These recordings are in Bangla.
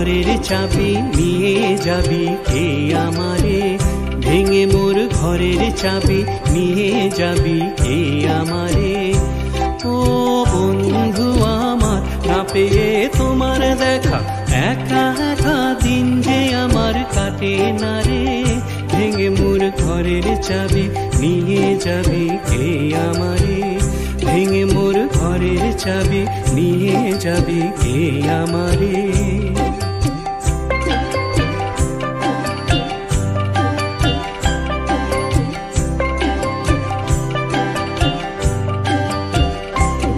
ঘরের চাবি নিয়ে যাবি কে আমারে, ভেঙে মোর ঘরের চাবি নিয়ে যাবি কে আমারে। ও বন্ধু আমার, না পেয়ে তোমার দেখা, একা একা দিন যে আমার কাটে না রে। ভেঙে মোর ঘরের চাবি নিয়ে যাবি কে আমারে, ভেঙে মোর ঘরের চাবি নিয়ে যাবি কে আমারে।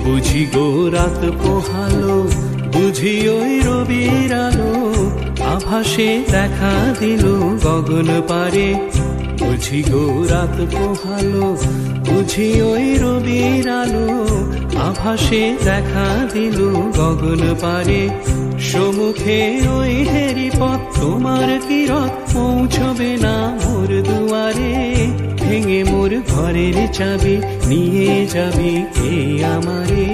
বুঝি গো রাত পোহালো, বুঝি ওই রবির আলো, আভাসে দেখা দিল গগন পারে। বুঝি গো রাত পোহালো, বুঝি ওই রবির আলো, আভাসে দেখা দিল গগন পারে। সম্মুখে ওই হেরি পথ, তোমার কিরত পৌঁছবে না মোর দুয়ারে। ভেঙে মোর ঘরের চাবি নিয়ে যাবি কে আমারে,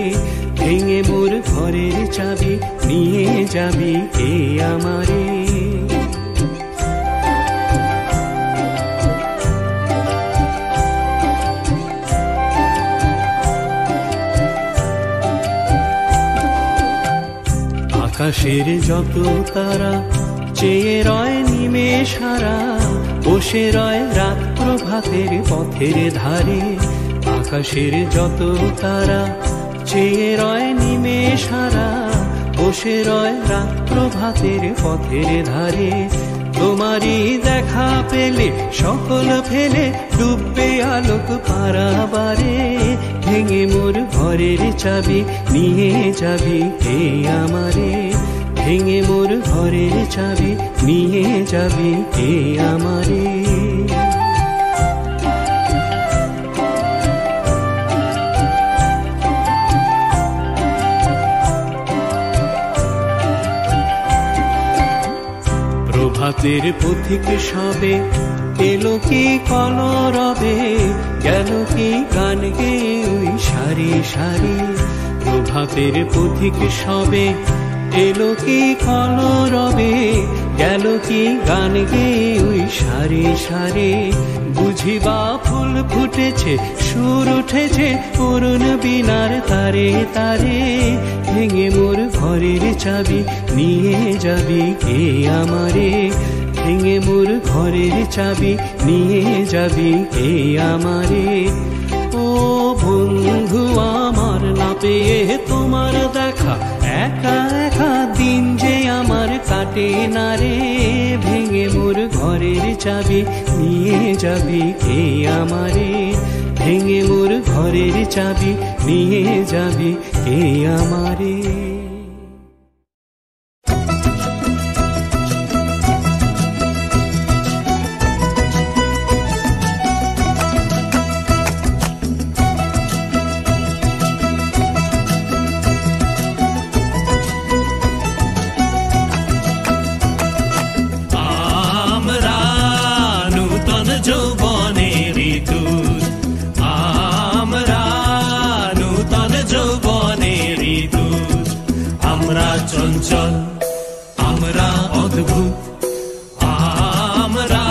ভেঙে মোর ঘরের চাবি নিয়ে যাবি কে আমারে। আকাশের যত তারা চেয়ে রয় নিমেষহারা, বসে রয় রাত প্রভাতের পথের ধারে। আকাশের যত তারা চেয়ে রয় নিমেষহারা, বসে রয় রাত প্রভাতের পথের ধারে। তোমারই দেখা পেলে সকল ফেলে ডুববে আলোক পারাবারে। ভেঙে মোর ঘরের চাবি নিয়ে যাবি কে আমারে, ভেঙে মোর ঘরের চাবি নিয়ে যাবি কে আমারে। প্রভাতের পথিক সবে এলো কি কলরবে, গেল কি গান গেয়ে ওই সারি সারি। প্রভাতের পথিক সবে এলো কি কলরবে, গেল কি গান গেয়ে ওই সারি সারি। বুঝিবা ফুল ফুটেছে, সুর উঠেছে অরুণ বীণার তারে তারে। ভেঙে মোর ঘরের চাবি নিয়ে যাবি কে আমারে, ভেঙে মোর ঘরের চাবি নিয়ে যাবি কে আমারে। ও বন্ধু আমার, না পেয়ে তোমার দেখা, একা একা দিন যে আমার কাটে না রে। ভেঙে মোর ঘরের চাবি নিয়ে যাবি কে আমারে, ভেঙে মোর ঘরের চাবি নিয়ে যাবি কে আমারে। চঞ্চল আমরা অদ্ভুত, আমরা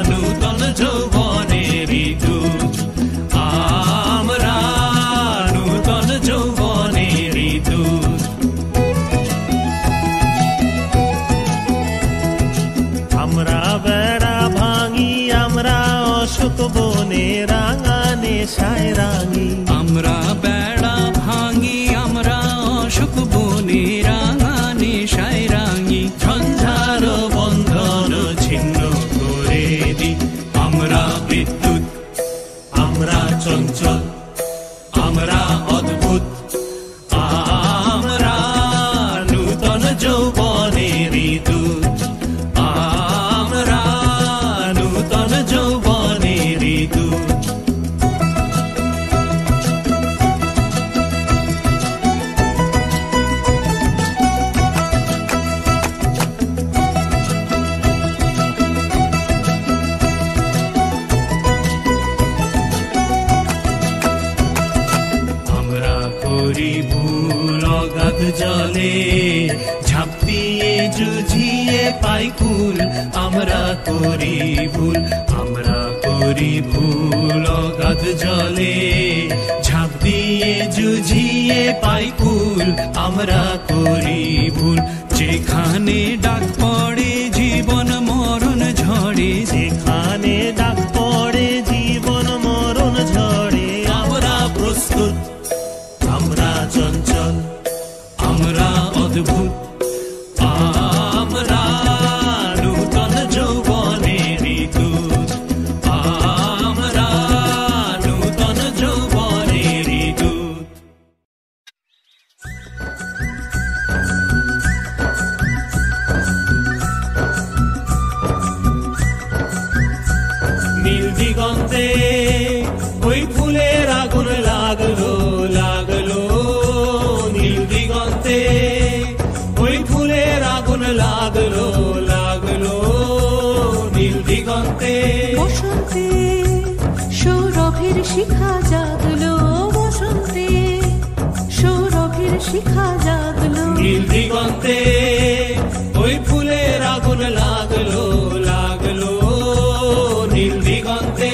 নূতন যৌবনের দূত, আমরা নূতন যৌবনের দূত। আমরা বেড়া ভাঙি, আমরা অশোক বনে রাঙা নেশায় রাঙি। আমরা বেড়া ভাঙি, আমরা অশোক বনে রাঙা নেশায় রাঙি। ঝঞ্ঝার বন্ধন ছিন্ন করে দি, আমরা বিদ্যুৎ, আমরা চঞ্চল, আমরা অদ্ভুত, আমরা নূতন যৌবনের দূত, আমরা নূতন যৌবনের দূত। আমরা পাই কুল, আমরা করি ভুল, আমরা করি ভুল অগাধ জলে, ঝাঁপ দিয়ে জুঝিয়ে পাই কুল, আমরা করি ভুল। যেখানে ডাক পড়ে জীবন মরণ ঝড়ে, যেখানে ডাক পড়ে জীবন মরণ ঝড়ে, আমরা প্রস্তুত, আমরা চঞ্চল, আমরা অদ্ভুত, আমরা নূতন যৌবনের দূত, আমরা নূতন যৌবনের দূত। নীল দিগন্তে ওই ফুলের আগুন লাগলো, লাগলো নীল দিগন্তে ওই ফুলের আগুন লাগলো, লাগলো নীল দিগন্তে। বসন্তে সৌরভের শিখা জাগলো, বসন্তে সৌরভের শিখা জাগলো, নীল দিগন্তে ওই ফুলের আগুন লাগলো, লাগলো নীল দিগন্তে।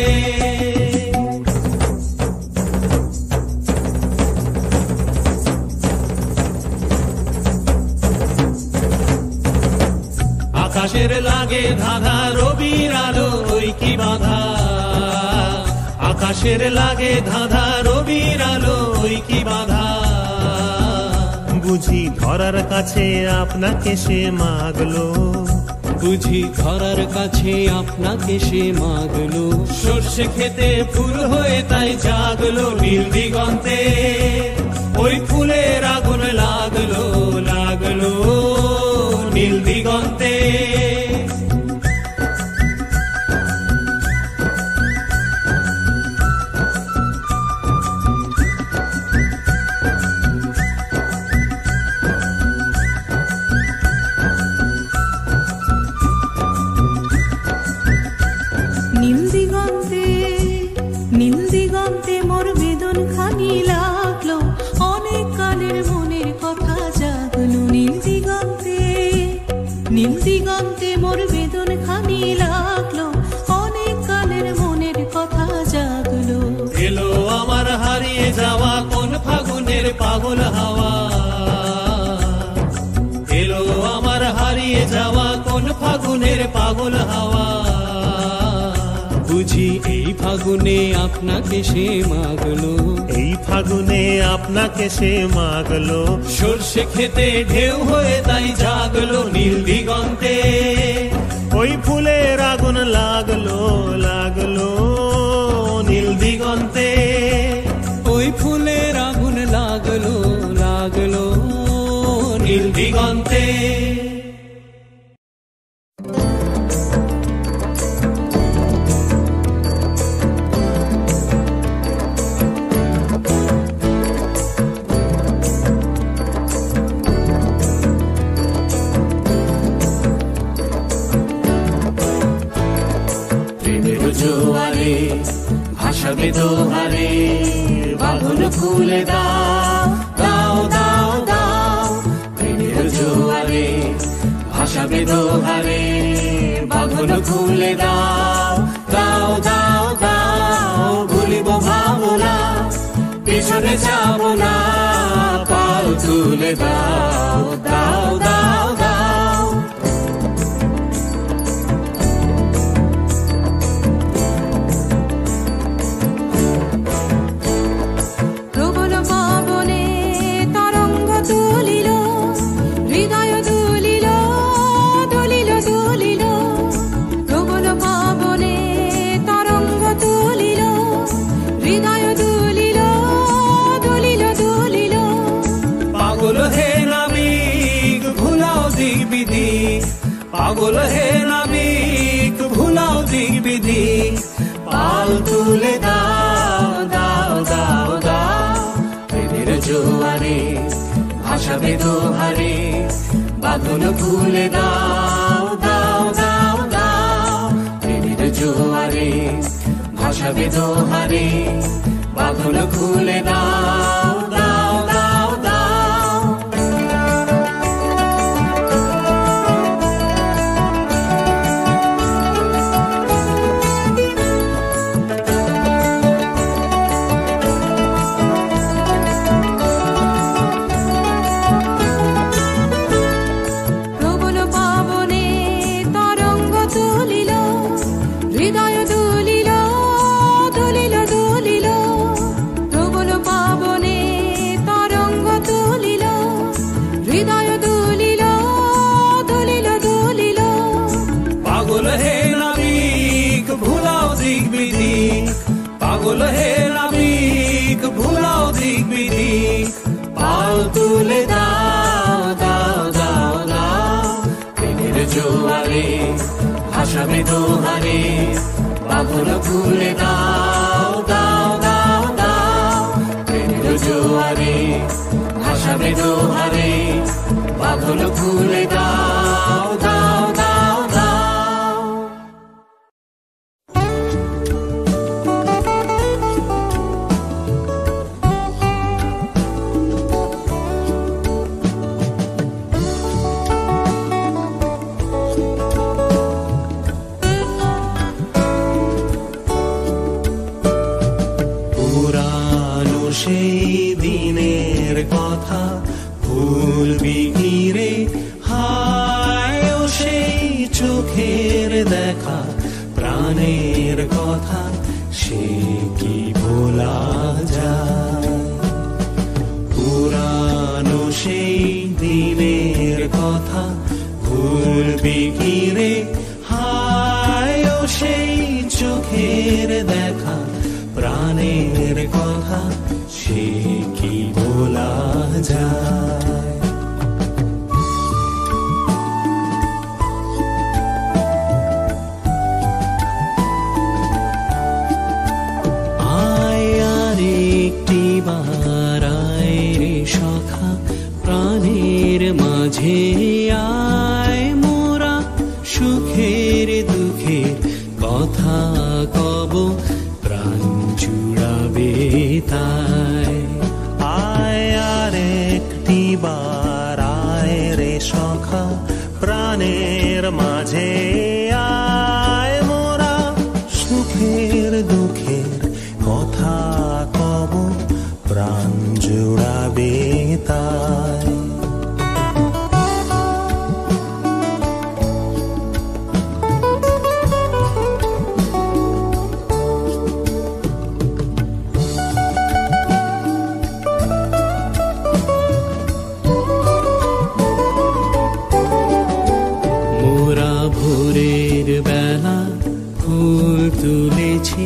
আকাশের লাগে ধাঁধা রবির আলো ওই কি বাধা, আকাশের লাগে ধাঁধা রবির আলো ওই কি বাধা। বুঝি ধরার কাছে আপনাকে সে মাগলো, বুঝি ধরার কাছে আপনাকে সে মাগলো, সর্ষে খেতে ফুল হয়ে তাই জাগলো নীল দিগন্তে ওই ফুলের আগুন লাগলো, লাগলো নীল দিগন্তে। নীল দিগন্তে, নীল দিগন্তে মোর বেদন খানি লাগলো, অনেক কালের মনের কথা জাগলো, নীল দিগন্তে, নীল দিগন্তে মোর বেদন খানি লাগলো, অনেক কালের মনের কথা জাগলো। এলো আমার হারিয়ে যাওয়া কোন ফাগুনের পাগল হাওয়া, এলো আমার হারিয়ে যাওয়া কোন ফাগুনের পাগল হাওয়া। বুঝি এই ফাগুনে আপনাকে সে মাগলো, এই ফাগুনে আপনাকে সে মাগলো, সর্ষে খেতে ঢেউ হয়ে তাই জাগলো নীল দিগন্তে ওই ফুলের আগুন লাগলো, লাগলো নীল দিগন্তে। ওই ফুলের আগুন লাগলো, লাগলো নীল দিগন্তে। প্রেমের জোয়ারে ভাসাবে দোহারে, বাঁধন খুলে দাও, দাও দাও দাও। প্রেমের জোয়ারে ভাসাবে দোহারে, বাঁধন খুলে দাও, দাও দাও দাও। ভুলিব ভাবনা পিছনে যাব না, পাল তুলে দাও, দাও দাও দাও। প্রবল পাবনে তরঙ্গ তুলিল, হৃদয় দুলিল, দুলিল দুলিল। প্রবল পাবনে তরঙ্গ তুলিল, হৃদয় দুলিল, দুলিল দুলিল। পাগল হে নাবিক ভুলাও দিক বিধি, পাগল হে নাবিক ভুলাও দিক বিধি। পাল তুলে দাও, দাও দাও দাও। প্রেমের জোয়ারে ভাসাবে দোহারে, বাঁধন খুলে দাও, দাও দাও দাও। প্রেমের জোয়ারে ভাসাবে দোহারে, বাঁধন খুলে দাও, দাও দাও দাও। পাগল হে নাবিক ভুলাও দিক বিদিক পাল তুলে দাও দাও দাও দাও প্রেমের জোয়ারে ভাসাবে দোহারে পাগল ভুলে দাও দাও দাও দাও প্রেমের জোয়ারে ভাসাবে দোহারে পাগল ভুলে দাও দাও দাও দাও পুরানো সেই দিনের কথা ভুলবি কি রে হায় ও সেই চোখের দেখা প্রাণের কথা সে কি ভোলা যায় পুরানো সেই দিনের কথা ভুলবি কি রে হায় ও সেই চোখের দেখা প্রাণের কথা সে কি ভোলা যায় আয় আর একটি বার আয় রে সখা প্রাণের মাঝে আয় মোরা সুখের দুঃখের কথা কব প্রাণ জুড়াবে তাই আয় আর একটি বার আয় রে সখা প্রাণের মাঝে আয় মোরা সুখের দুঃখের কথা কব প্রাণ জুড়াবে তাই ভোরের বেলা ফুল তুলেছি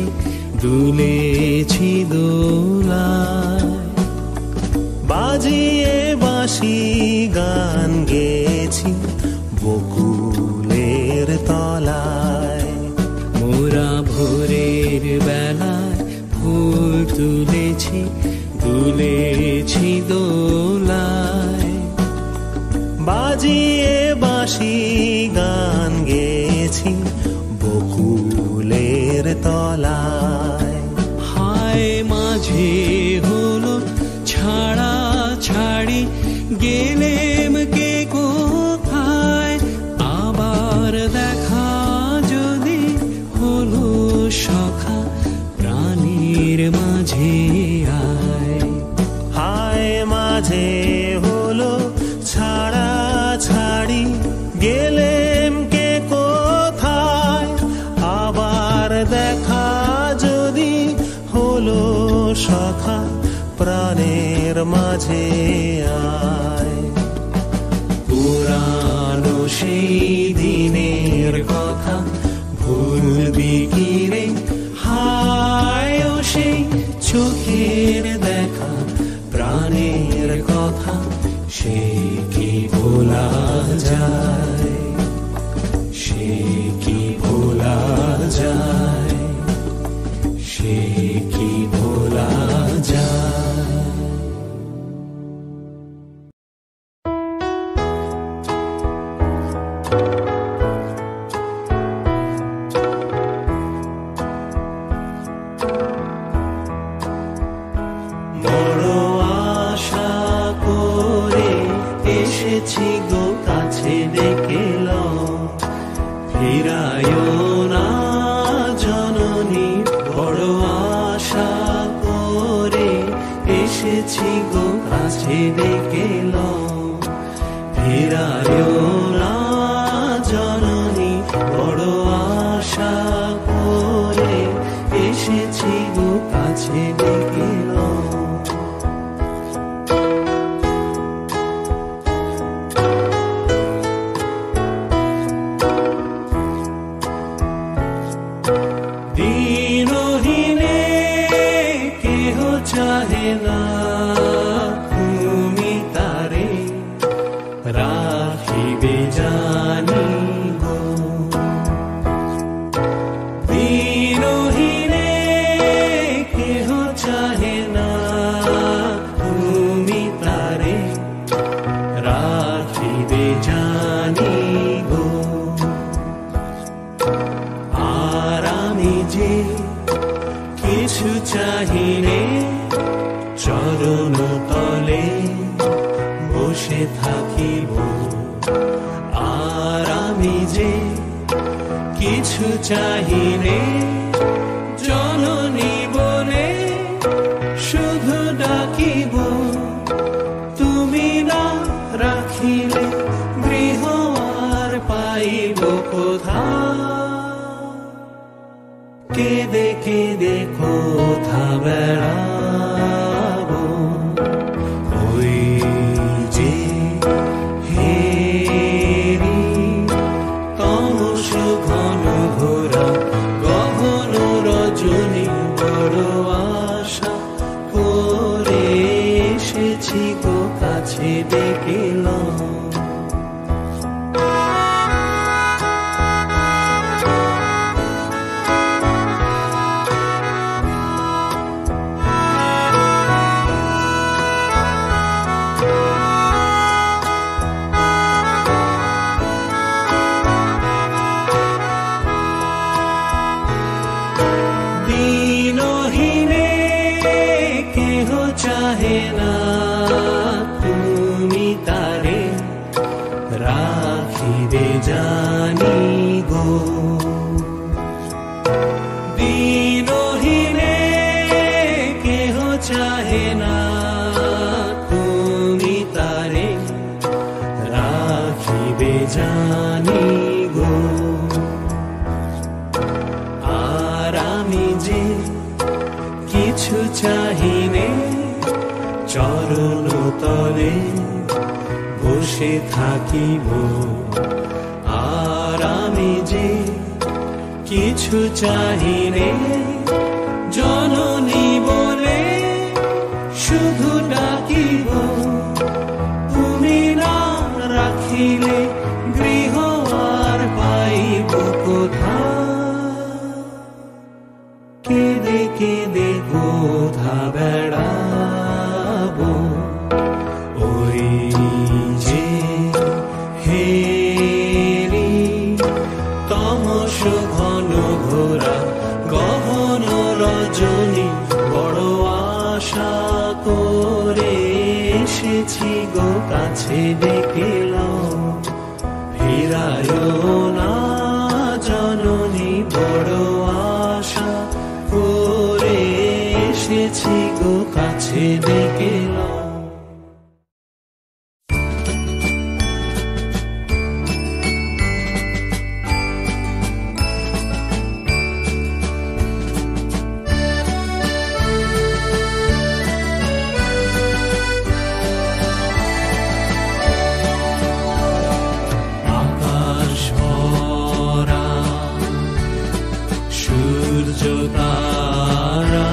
দুলেছি দোলায় বাজিয়ে বাঁশি গান গেছি বকুলের তলায় মোরা ভোরের বেলায় ফুল তুলেছি দুলেছি দোলায় বাজিয়ে বাঁশি গান গেছি বকুলের তলায় হায় মাঝে হলো ছাড়া ছাড়ি গেলেম কে কোথায় আবার দেখা যদি হলো সখা প্রাণীর মাঝে আয় হায় মাঝে হলো ছাড়া ছাড়ি গেলেম কে কোথায় আবার দেখা যদি হলো সখা প্রাণের মাঝে আয় পুরানো সেই দিনের কথা ভুলবি কি রে হায় ও সেই চোখের দেখা প্রাণের কথা সে কি ভোলা যায় সে কি ভোলা যায় সে কি ভোলা যায় বড় আশা করে এসেছি গো কাছে ডেকে লও ফিরায়ো না জননী বড় আশা করে এসেছি গো কাছে ডেকে লও ফিরায়ো না জননী বড় আশা করে এসেছি গো কাছে ডেকে লও দিনহীনের চাহে না তুমি তারে রাখিবে জানি গো। বিরহিণে কেহ চাহে না তুমি তারে রাখিবে জানি গো। আর আমি যে কিছু চাহিনে চরণ তলে বসে থাকিব। আর আমি যে কিছু চাহিনে জননী বলে শুধু ডাকিব। তুমি না রাখিলে গৃহ আর পাইব কোথা। কেঁদে কেঁদে কোথা বেড়াবো ওই যে হেরি তমস ঘন ঘোরা গহন রজনী বড় আশা করে এসেছি গো কাছে ডেকেলাম। চাহে না তুমি তারে রাখিবে জানি গো। দিনহীনে কেহ চাহে না তুমি তারে রাখিবে জানি গো। আর আমি যে কিছু চাহিনে চরণ তলে বসে থাকিব। আর আমি যে কিছু চাহিনে জননী বলে শুধু ডাকিব। তুমি না রাখিলে গৃহ আর পাইব কোথা। কেঁদে কেঁদে কোথা বেড়াবো ওই যে হেরি তমস ঘন ঘোরা গহন রজনী বড় আশা করে এসেছি গো কাছে ডেকেলাম। ফিরায় না জননী বড় আশা করে এসেছি গো কাছে ডেকেলাম। আকাশ ভরা সূর্য তারা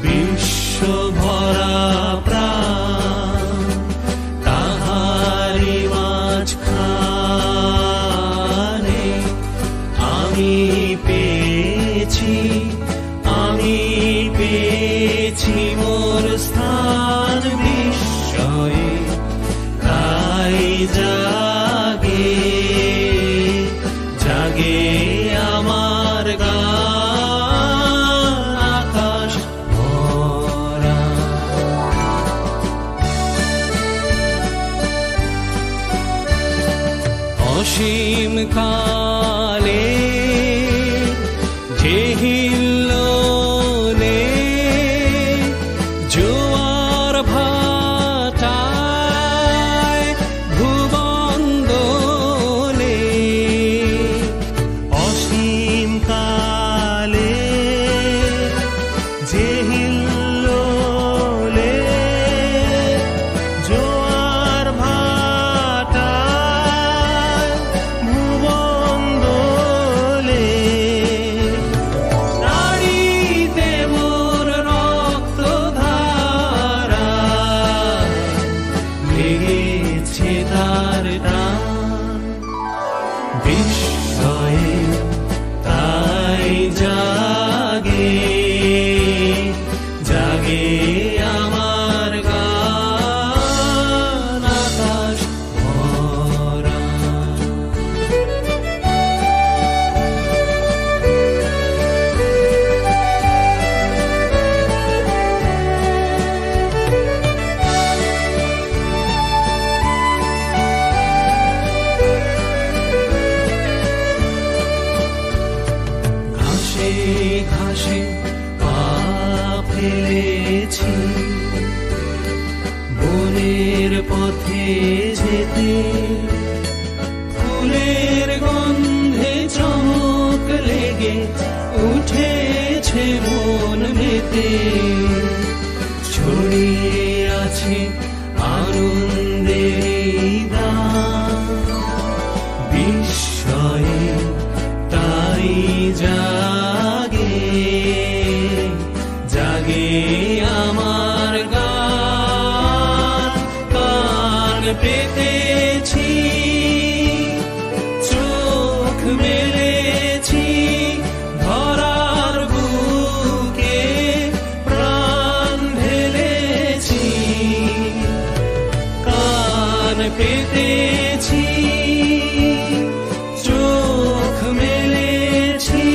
বিশ্ব ভরা প্রাণ তাহারি মাঝখানে আমি পেয়েছি মোর স্থান বিস্ময়ে। তাই জাগে জাগে আমার গান আকাশ ভরা। অসীম কালে ঘাসে পা ফেলেছি, বনের পথে যেতে ফুলের গন্ধে চমক লেগে উঠেছে মন মেতে, ছড়িয়ে আছে আনন্দের গান, বিস্ময়ে তাই জাগে জাগে আমার গান। কান পেতেছি, চোখ মেলেছি, ধরার বুকে প্রাণ ঢেলেছি। কান পেতেছি, চোখ মেলেছি,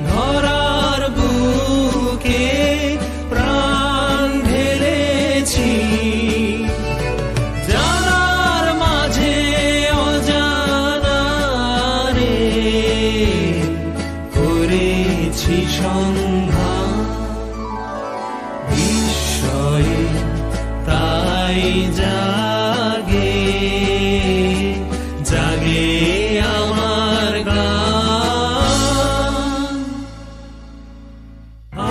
ধরার বুকে প্রাণ ঢেলেছি। জানার মাঝে অজানারে করেছি সন্ধান, বিস্ময়ে তাই জাগে জাগে আমার গান।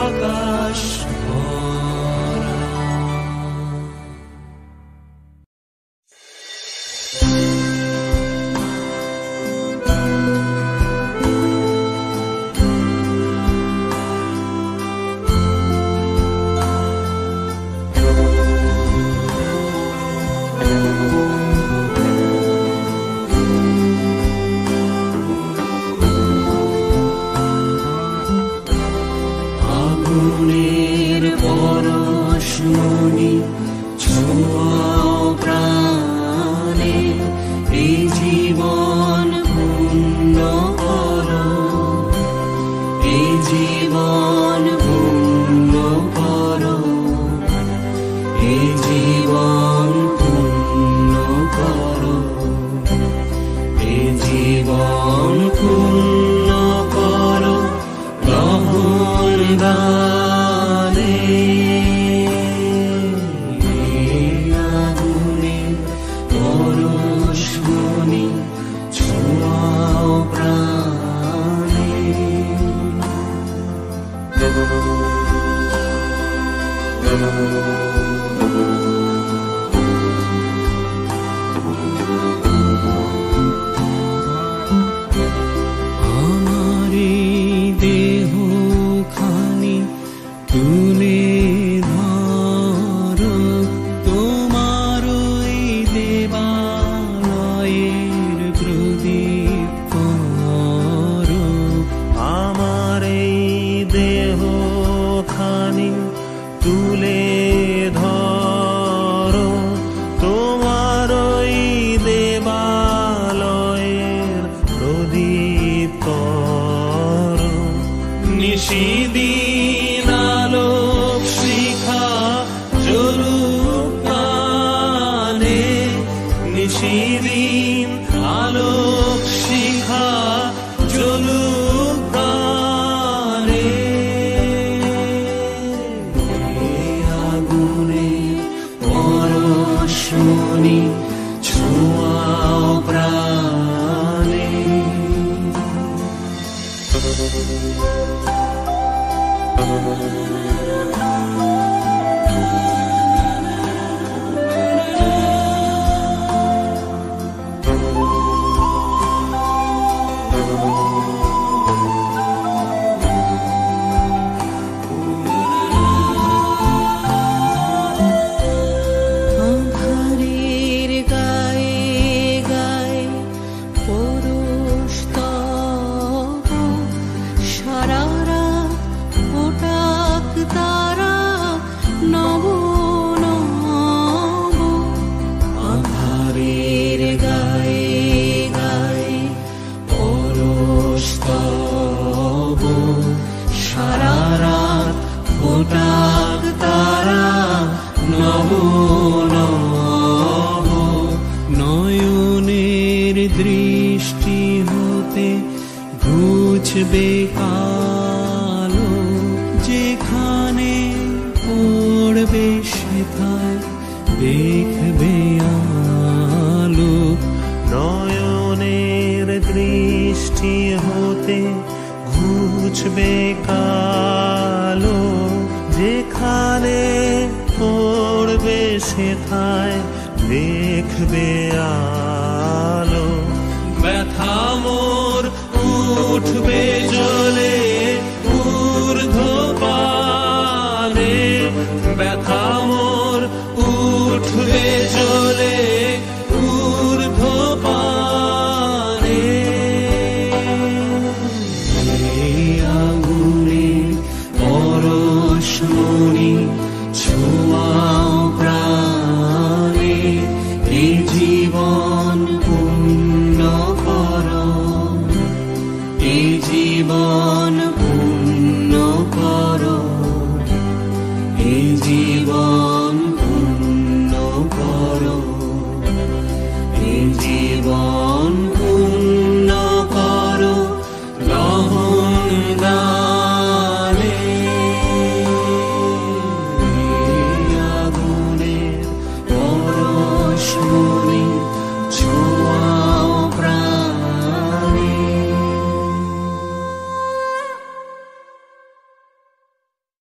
আকাশ ভরা আগুনের পরশমণি ছোঁয়াও প্রাণে, এই জীবন পূর্ণ করো, এই জীবন পূর্ণ করো, এই জীবন পূর্ণ করো, এই জীবন পূর্ণ করো গ্রহণ দানে। আগুনে পরশমণি ছোঁয়াও প্রাণে। আমারে দেহ খানি তুলে ধরো, তোমার ওই দেবালয়ের প্রদীপ করো। আমার এই দেহ খানি তুলে ধরো, তোমার ওই দেবালয়ের প্রদীপ করো। নিশিদিন আলোক শিখা জ্বলুক প্রাণে, নিশিদিন আলোক শিখা জ্বলুক প্রাণে। আগুনে পরশমণি ছোঁয়াও প্রাণে। আঁধারের গায়ে গায়ে পরশ তব, সারা রাত ফোটাক তারা নব নব। আঁধারের গায়ে গায়ে পরশ তব, সারা রাত ফোটাক তারা নব নব। নয়নের দৃষ্টি হতে ঘুচবে কাল, যেখানে পড়বে সেথায় দেখবে আলো। নয়নের দৃষ্টি হতে ঘুচবে কালো, যেখানে পড়বে সেথায় দেখবে আলো। ব্যথা মোর উঠবে জলে ঊর্ধ্বপানে, ব্যথা মোর উঠবে জলে ঊর্ধ্বপানে। এই আগুনে পরশমণি ছোঁয়াও প্রাণে, এই জীবন পূর্ণ করো, এই জীবন